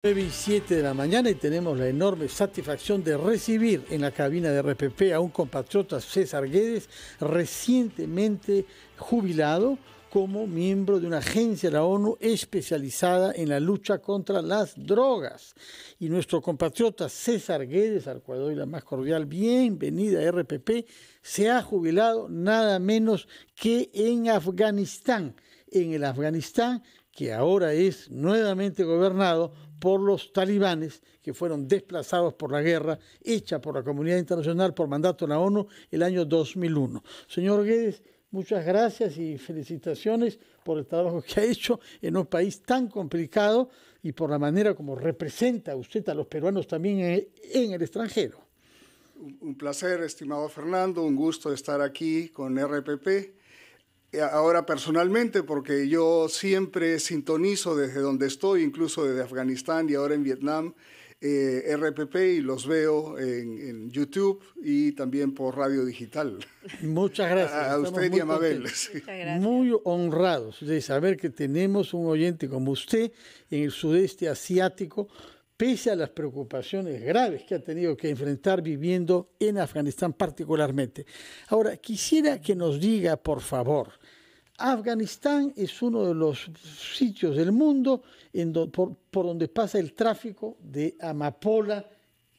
9:07 de la mañana y tenemos la enorme satisfacción de recibir en la cabina de RPP a un compatriota, César Guedes, recientemente jubilado como miembro de una agencia de la ONU especializada en la lucha contra las drogas. Y nuestro compatriota César Guedes, al cual doy la más cordial bienvenida a RPP, se ha jubilado nada menos que en Afganistán. En el Afganistán que ahora es nuevamente gobernado por los talibanes, que fueron desplazados por la guerra hecha por la comunidad internacional por mandato de la ONU el año 2001. Señor Guedes, muchas gracias y felicitaciones por el trabajo que ha hecho en un país tan complicado y por la manera como representa usted a los peruanos también en el extranjero. Un placer, estimado Fernando, un gusto estar aquí con RPP. Ahora personalmente, porque yo siempre sintonizo desde donde estoy, incluso desde Afganistán y ahora en Vietnam, RPP, y los veo en YouTube y también por radio digital. Muchas gracias. A usted y a Mabel. Sí. Muy honrados de saber que tenemos un oyente como usted en el sudeste asiático, pese a las preocupaciones graves que ha tenido que enfrentar viviendo en Afganistán particularmente. Ahora, quisiera que nos diga, por favor, Afganistán es uno de los sitios del mundo por donde pasa el tráfico de amapola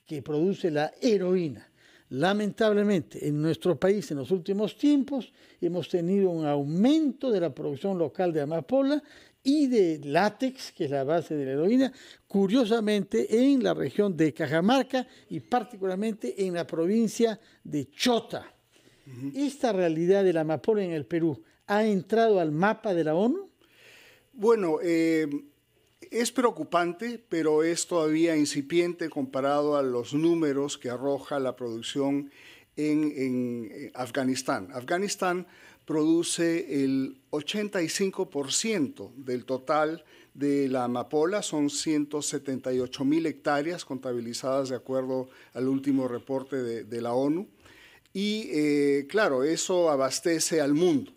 que produce la heroína. Lamentablemente, en nuestro país en los últimos tiempos hemos tenido un aumento de la producción local de amapola y de látex, que es la base de la heroína, curiosamente en la región de Cajamarca y particularmente en la provincia de Chota. ¿Esta realidad de la amapola en el Perú ha entrado al mapa de la ONU? Bueno, es preocupante, pero es todavía incipiente comparado a los números que arroja la producción en Afganistán. Afganistán produce el 85% del total de la amapola, son 178.000 hectáreas contabilizadas de acuerdo al último reporte de la ONU. Y claro, eso abastece al mundo.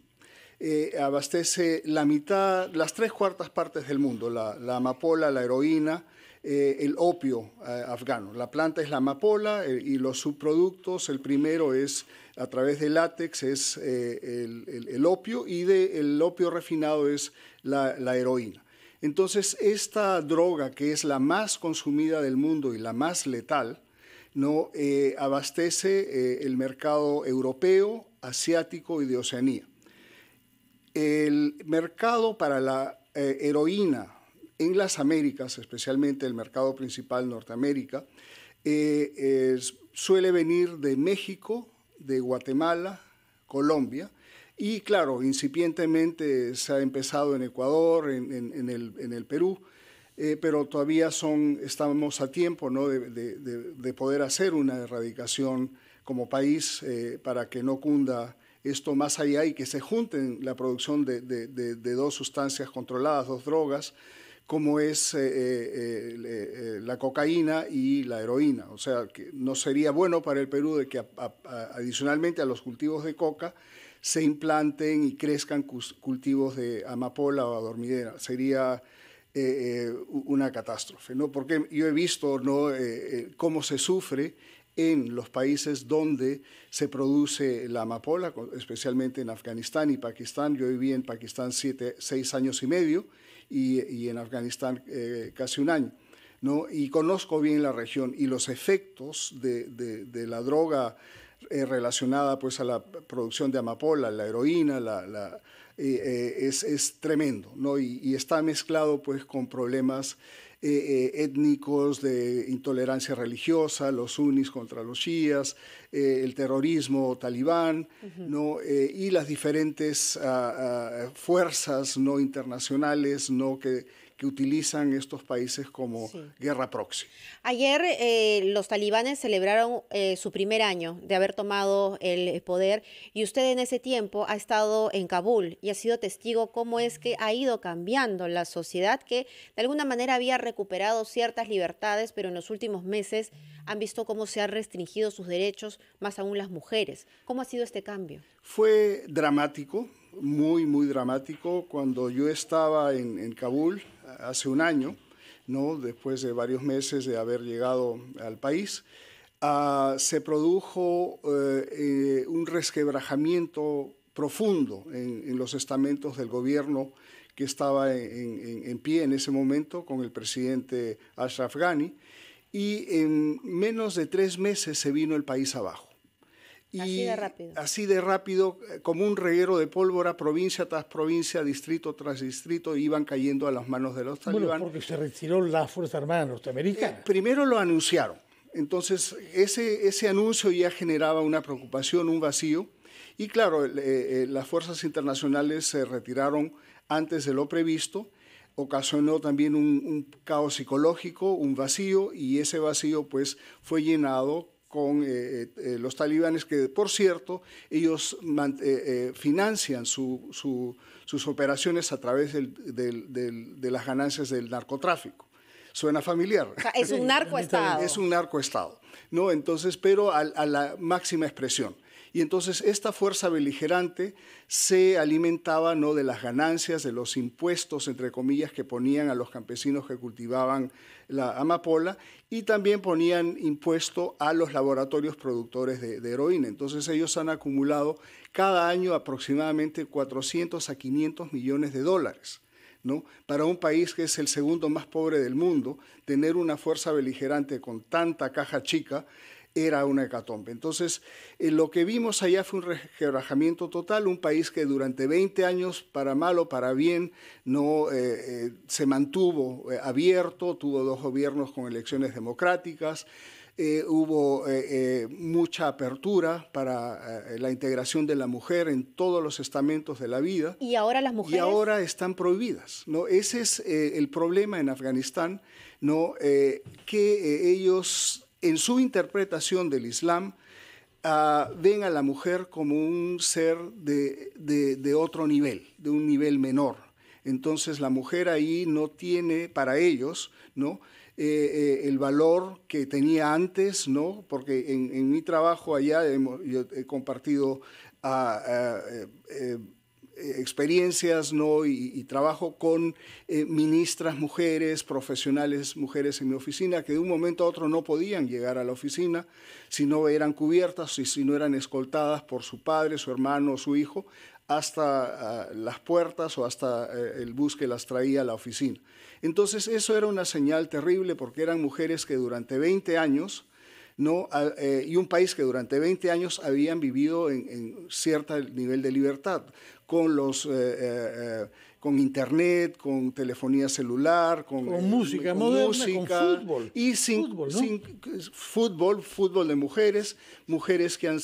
Abastece la mitad, las 3/4 partes del mundo, la amapola, la heroína, el opio afgano. La planta es la amapola y los subproductos, el primero es a través del látex, es el opio, y el opio refinado es la heroína. Entonces, esta droga, que es la más consumida del mundo y la más letal, ¿no? Abastece el mercado europeo, asiático y de Oceanía. El mercado para la heroína en las Américas, especialmente el mercado principal Norteamérica, suele venir de México, de Guatemala, Colombia, y claro, incipientemente se ha empezado en Ecuador, en el Perú, pero todavía estamos a tiempo, ¿no?, de poder hacer una erradicación como país para que no cunda esto más allá y que se junten la producción de dos sustancias controladas, dos drogas, como es la cocaína y la heroína. O sea, que no sería bueno para el Perú de que adicionalmente a los cultivos de coca se implanten y crezcan cultivos de amapola o adormidera. Sería una catástrofe, ¿no? Porque yo he visto, ¿no?, cómo se sufre en los países donde se produce la amapola, especialmente en Afganistán y Pakistán. Yo viví en Pakistán 6 años y medio y en Afganistán casi un año, ¿no? Y conozco bien la región y los efectos de la droga relacionada pues a la producción de amapola, la heroína, es tremendo, ¿no? Y está mezclado pues con problemas étnicos, de intolerancia religiosa, los sunnis contra los chiíes, el terrorismo talibán, ¿no? Y las diferentes fuerzas no internacionales, ¿no?, que utilizan estos países como guerra proxy. Ayer los talibanes celebraron su primer año de haber tomado el poder y usted en ese tiempo ha estado en Kabul y ha sido testigo cómo es que ha ido cambiando la sociedad, que de alguna manera había recuperado ciertas libertades, pero en los últimos meses han visto cómo se han restringido sus derechos, más aún las mujeres. ¿Cómo ha sido este cambio? Fue dramático, muy, muy dramático. Cuando yo estaba en Kabul hace un año, ¿no? Después de varios meses de haber llegado al país. Se produjo un resquebrajamiento profundo en los estamentos del gobierno que estaba en pie en ese momento con el presidente Ashraf Ghani, y en menos de 3 meses se vino el país abajo. Y así de rápido. Así de rápido, como un reguero de pólvora, provincia tras provincia, distrito tras distrito, iban cayendo a las manos de los talibanes. Bueno, porque se retiró la Fuerza Armada Norteamericana. Primero lo anunciaron. Entonces, ese anuncio ya generaba una preocupación, un vacío. Y claro, las fuerzas internacionales se retiraron antes de lo previsto. Ocasionó también un caos psicológico, un vacío, y ese vacío pues fue llenado con los talibanes, que por cierto ellos financian sus operaciones a través de las ganancias del narcotráfico. Suena familiar. O sea, es un narcoestado. Es un narcoestado, ¿no? Entonces, pero a la máxima expresión. Y entonces esta fuerza beligerante se alimentaba, ¿no?, de las ganancias, de los impuestos, entre comillas, que ponían a los campesinos que cultivaban la amapola, y también ponían impuesto a los laboratorios productores de heroína. Entonces ellos han acumulado cada año aproximadamente 400 a 500 millones de dólares. ¿No? Para un país que es el segundo más pobre del mundo, tener una fuerza beligerante con tanta caja chica era una hecatombe. Entonces, lo que vimos allá fue un resquebrajamiento total, un país que durante 20 años, para mal o para bien, no se mantuvo abierto, tuvo 2 gobiernos con elecciones democráticas. Hubo mucha apertura para la integración de la mujer en todos los estamentos de la vida. ¿Y ahora las mujeres? Y ahora están prohibidas, ¿no? Ese es el problema en Afganistán, ¿no? Que ellos, en su interpretación del Islam, ven a la mujer como un ser de otro nivel, de un nivel menor. Entonces la mujer ahí no tiene, para ellos, ¿no?, el valor que tenía antes, ¿no? Porque en mi trabajo allá yo he compartido experiencias, ¿no?, y trabajo con ministras mujeres, profesionales mujeres en mi oficina, que de un momento a otro no podían llegar a la oficina si no eran cubiertas y si no eran escoltadas por su padre, su hermano o su hijo, hasta las puertas o hasta el bus que las traía a la oficina. Entonces eso era una señal terrible, porque eran mujeres que durante 20 años, ¿no? Y un país que durante 20 años habían vivido en cierto nivel de libertad, con internet, con telefonía celular, con música moderna, con fútbol. Y fútbol de mujeres que han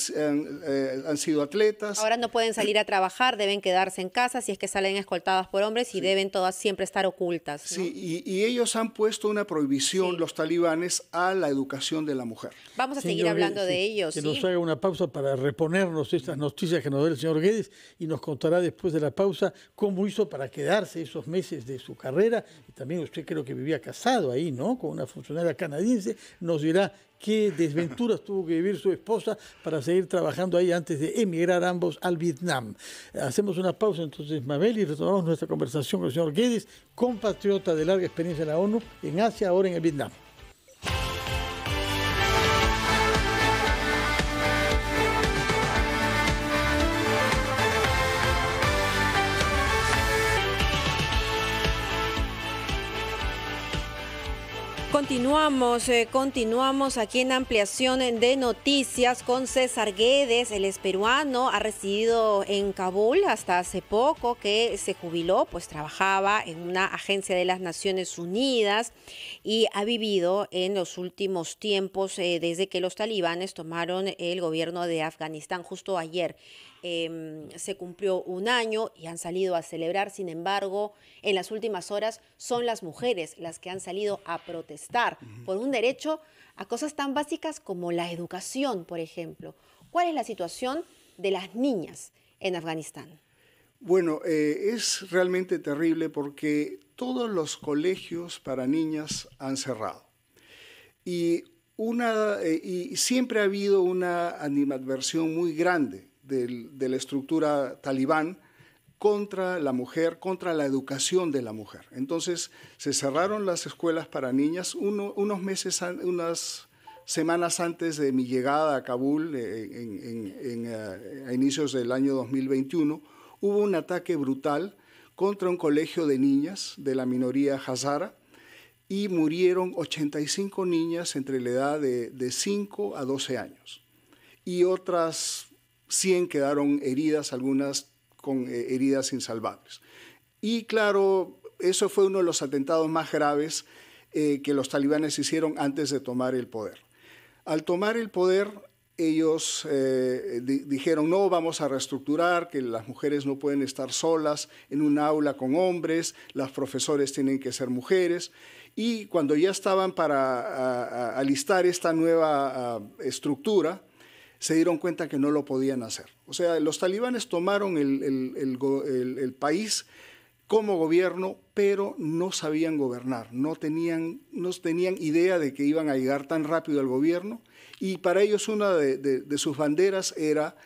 sido atletas. Ahora no pueden salir a trabajar, deben quedarse en casa si es que salen escoltadas por hombres, y deben todas siempre estar ocultas, ¿no? Sí, y ellos han puesto una prohibición, los talibanes, a la educación de la mujer. Vamos a seguir hablando de ellos. Que nos haga una pausa para reponernos estas noticias que nos da el señor Guedes, y nos contará después de la pausa cómo hizo para quedarse esos meses de su carrera. Y también usted creo que vivía casado ahí, ¿no?, con una funcionaria canadiense. Nos dirá qué desventuras tuvo que vivir su esposa para seguir trabajando ahí antes de emigrar ambos al Vietnam. Hacemos una pausa entonces, Mabel, y retomamos nuestra conversación con el señor Guedes, compatriota de larga experiencia en la ONU, en Asia, ahora en el Vietnam. Continuamos aquí en Ampliación de Noticias con César Guedes. Él es peruano, ha residido en Kabul hasta hace poco, que se jubiló, pues trabajaba en una agencia de las Naciones Unidas y ha vivido en los últimos tiempos desde que los talibanes tomaron el gobierno de Afganistán. Justo ayer se cumplió 1 año y han salido a celebrar. Sin embargo, en las últimas horas son las mujeres las que han salido a protestar por un derecho a cosas tan básicas como la educación, por ejemplo. ¿Cuál es la situación de las niñas en Afganistán? Bueno, es realmente terrible, porque todos los colegios para niñas han cerrado. Y siempre ha habido una animadversión muy grande de la estructura talibán contra la mujer, contra la educación de la mujer. Entonces se cerraron las escuelas para niñas unas semanas antes de mi llegada a Kabul, a inicios del año 2021, hubo un ataque brutal contra un colegio de niñas de la minoría hazara y murieron 85 niñas entre la edad de 5 a 12 años. Y otras 100 quedaron heridas, algunas con heridas insalvables. Y claro, eso fue uno de los atentados más graves que los talibanes hicieron antes de tomar el poder. Al tomar el poder, ellos dijeron, no, vamos a reestructurar, que las mujeres no pueden estar solas en un aula con hombres, los profesores tienen que ser mujeres. Y cuando ya estaban para alistar esta nueva estructura, se dieron cuenta que no lo podían hacer. O sea, los talibanes tomaron el país como gobierno, pero no sabían gobernar, no tenían idea de que iban a llegar tan rápido al gobierno, y para ellos una de sus banderas era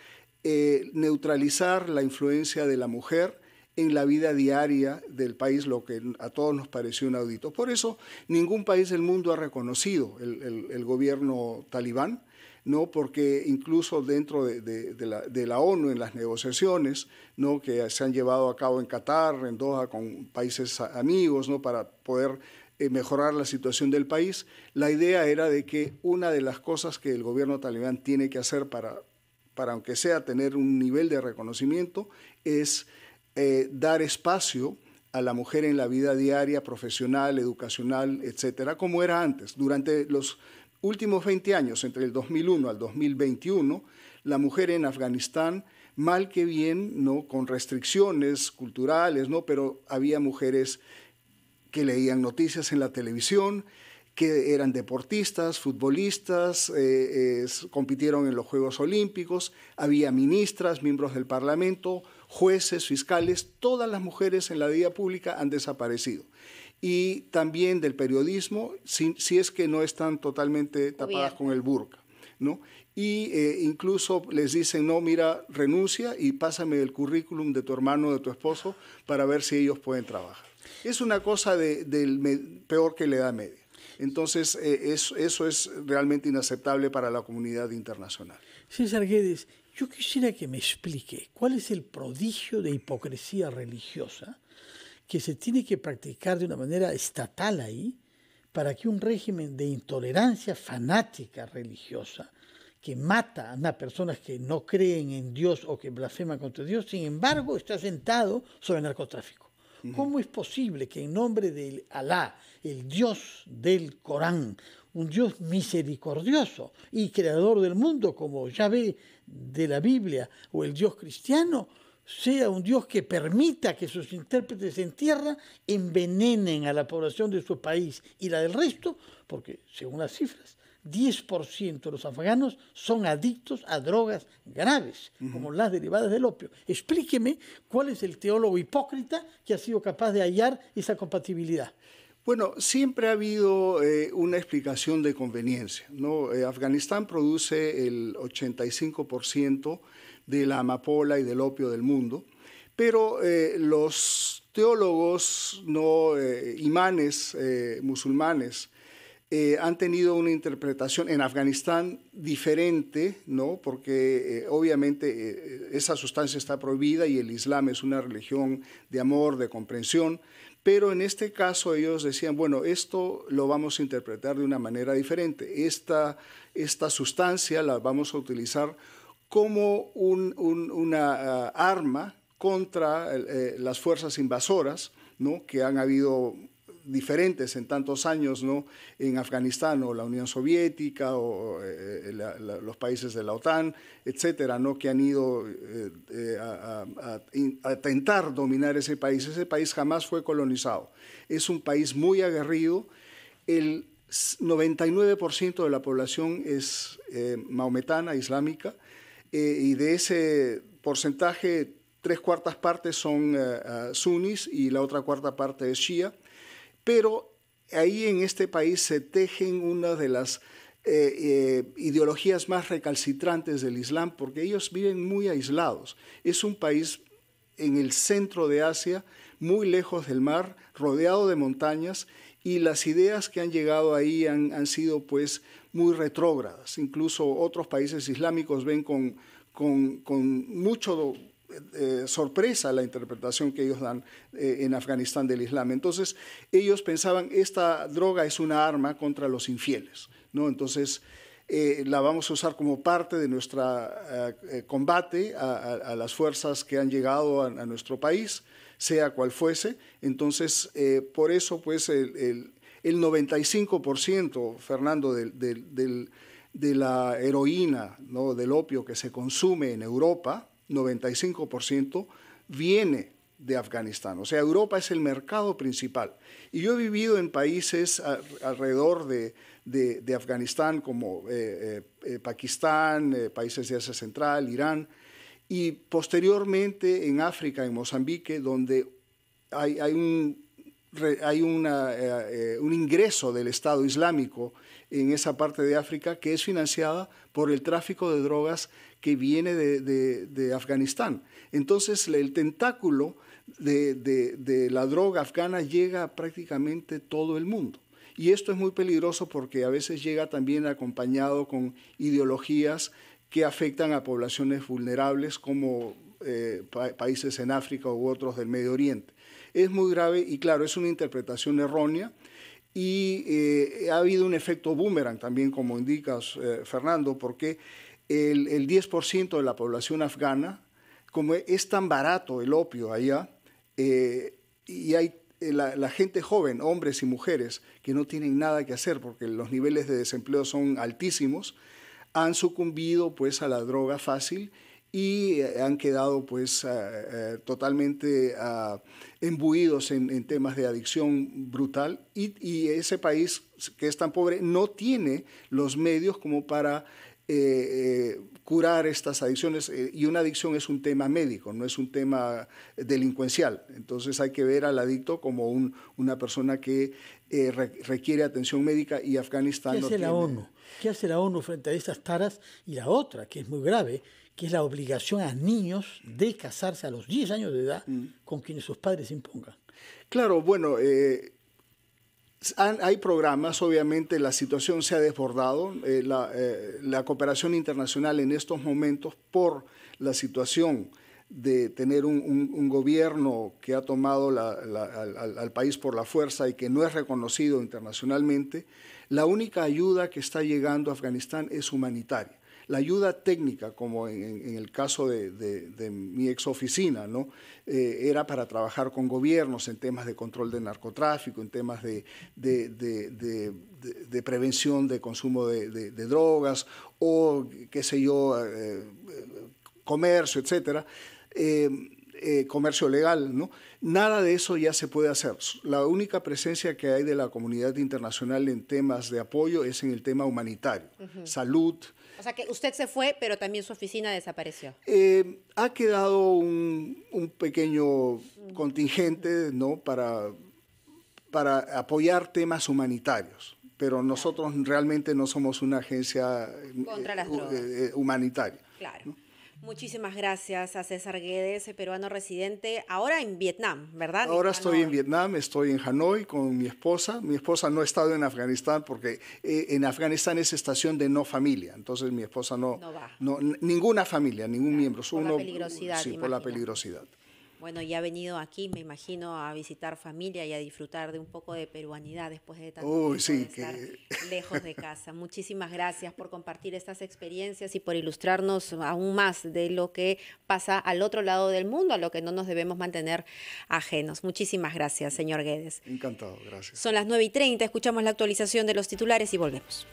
neutralizar la influencia de la mujer en la vida diaria del país, lo que a todos nos pareció inaudito. Por eso ningún país del mundo ha reconocido el gobierno talibán, ¿no? Porque incluso dentro de la ONU, en las negociaciones, ¿no? que se han llevado a cabo en Qatar, en Doha, con países amigos, ¿no? para poder mejorar la situación del país, la idea era de que una de las cosas que el gobierno talibán tiene que hacer para aunque sea tener un nivel de reconocimiento, es dar espacio a la mujer en la vida diaria, profesional, educacional, etcétera, como era antes. Durante los últimos 20 años, entre el 2001 al 2021, la mujer en Afganistán, mal que bien, ¿no? con restricciones culturales, ¿no? pero había mujeres que leían noticias en la televisión, que eran deportistas, futbolistas, compitieron en los Juegos Olímpicos, había ministras, miembros del Parlamento, jueces, fiscales, todas las mujeres en la vida pública han desaparecido. Y también del periodismo, si es que no están totalmente tapadas con el burka, ¿no? Y incluso les dicen, no, mira, renuncia y pásame el currículum de tu hermano o de tu esposo para ver si ellos pueden trabajar. Es una cosa peor que la Edad Media. Entonces, eso es realmente inaceptable para la comunidad internacional. César Guedes, yo quisiera que me explique cuál es el prodigio de hipocresía religiosa que se tiene que practicar de una manera estatal ahí para que un régimen de intolerancia fanática religiosa que mata a unas personas que no creen en Dios o que blasfeman contra Dios, sin embargo, está sentado sobre el narcotráfico. ¿Cómo es posible que en nombre de Alá, el Dios del Corán, un Dios misericordioso y creador del mundo como Yahvé de la Biblia o el Dios cristiano, sea un Dios que permita que sus intérpretes en tierra envenenen a la población de su país y la del resto? Porque, según las cifras, 10% de los afganos son adictos a drogas graves, como las derivadas del opio. Explíqueme cuál es el teólogo hipócrita que ha sido capaz de hallar esa compatibilidad. Bueno, siempre ha habido una explicación de conveniencia, ¿no? Afganistán produce el 85% de la amapola y del opio del mundo, pero los teólogos, ¿no? Imanes musulmanes, han tenido una interpretación en Afganistán diferente, ¿no? Porque obviamente esa sustancia está prohibida y el Islam es una religión de amor, de comprensión, pero en este caso ellos decían, bueno, esto lo vamos a interpretar de una manera diferente. Esta sustancia la vamos a utilizar como una arma contra las fuerzas invasoras, ¿no? Que han habido diferentes en tantos años, ¿no? En Afganistán, o la Unión Soviética, o los países de la OTAN, etcétera, ¿no? Que han ido a intentar dominar ese país. Ese país jamás fue colonizado. Es un país muy aguerrido. El 99% de la población es maometana, islámica, y de ese porcentaje, 3/4 partes son sunis y la otra 1/4 parte es shia. Pero ahí en este país se tejen una de las ideologías más recalcitrantes del Islam, porque ellos viven muy aislados. Es un país en el centro de Asia, muy lejos del mar, rodeado de montañas, y las ideas que han llegado ahí han sido pues muy retrógradas. Incluso otros países islámicos ven con mucho sorpresa la interpretación que ellos dan en Afganistán del Islam. Entonces ellos pensaban, esta droga es una arma contra los infieles, ¿no? Entonces la vamos a usar como parte de nuestro combate a las fuerzas que han llegado a nuestro país, sea cual fuese. Entonces, por eso, pues, el 95%, Fernando, de la heroína, ¿no?, del opio que se consume en Europa, 95% viene de Afganistán. O sea, Europa es el mercado principal. Y yo he vivido en países alrededor de Afganistán, como Pakistán, países de Asia Central, Irán, y posteriormente en África, en Mozambique, donde hay un ingreso del Estado Islámico en esa parte de África que es financiada por el tráfico de drogas que viene de Afganistán. Entonces el tentáculo de la droga afgana llega a prácticamente todo el mundo. Y esto es muy peligroso porque a veces llega también acompañado con ideologías que afectan a poblaciones vulnerables como países en África u otros del Medio Oriente. Es muy grave y claro, es una interpretación errónea y ha habido un efecto boomerang también, como indicas, Fernando, porque el 10% de la población afgana, como es tan barato el opio allá, y hay la gente joven, hombres y mujeres, que no tienen nada que hacer porque los niveles de desempleo son altísimos, han sucumbido pues a la droga fácil y han quedado pues totalmente embuidos en temas de adicción brutal y ese país que es tan pobre no tiene los medios como para curar estas adicciones, y una adicción es un tema médico, no es un tema delincuencial. Entonces hay que ver al adicto como una persona que requiere atención médica, y Afganistán no tiene. ¿Qué hace la ONU? ¿Qué hace la ONU frente a estas taras? Y la otra, que es muy grave, que es la obligación a niños de casarse a los 10 años de edad con quienes sus padres impongan. Claro, bueno, hay programas, obviamente la situación se ha desbordado, la cooperación internacional en estos momentos, por la situación de tener un gobierno que ha tomado al país por la fuerza y que no es reconocido internacionalmente, la única ayuda que está llegando a Afganistán es humanitaria. La ayuda técnica, como en el caso de mi ex oficina, ¿no? Era para trabajar con gobiernos en temas de control de narcotráfico, en temas de prevención de consumo de drogas o, qué sé yo, comercio, etcétera, comercio legal, ¿no? Nada de eso ya se puede hacer. La única presencia que hay de la comunidad internacional en temas de apoyo es en el tema humanitario, salud. O sea que usted se fue, pero también su oficina desapareció. Ha quedado un pequeño contingente, ¿no?, para apoyar temas humanitarios, pero nosotros realmente no somos una agencia contra las drogas humanitaria. Claro. ¿No? Muchísimas gracias a César Guedes, peruano residente, ahora en Vietnam, ¿verdad? Ahora estoy en Vietnam, estoy en Hanoi con mi esposa. Mi esposa no ha estado en Afganistán porque en Afganistán es estación de no familia. Entonces mi esposa no va. Ninguna familia, ningún miembro. Por la peligrosidad. Sí, por la peligrosidad. Bueno, y ha venido aquí, me imagino, a visitar familia y a disfrutar de un poco de peruanidad después de tanto tiempo de estar lejos de casa. Muchísimas gracias por compartir estas experiencias y por ilustrarnos aún más de lo que pasa al otro lado del mundo, a lo que no nos debemos mantener ajenos. Muchísimas gracias, señor Guedes. Encantado, gracias. Son las 9:30, escuchamos la actualización de los titulares y volvemos.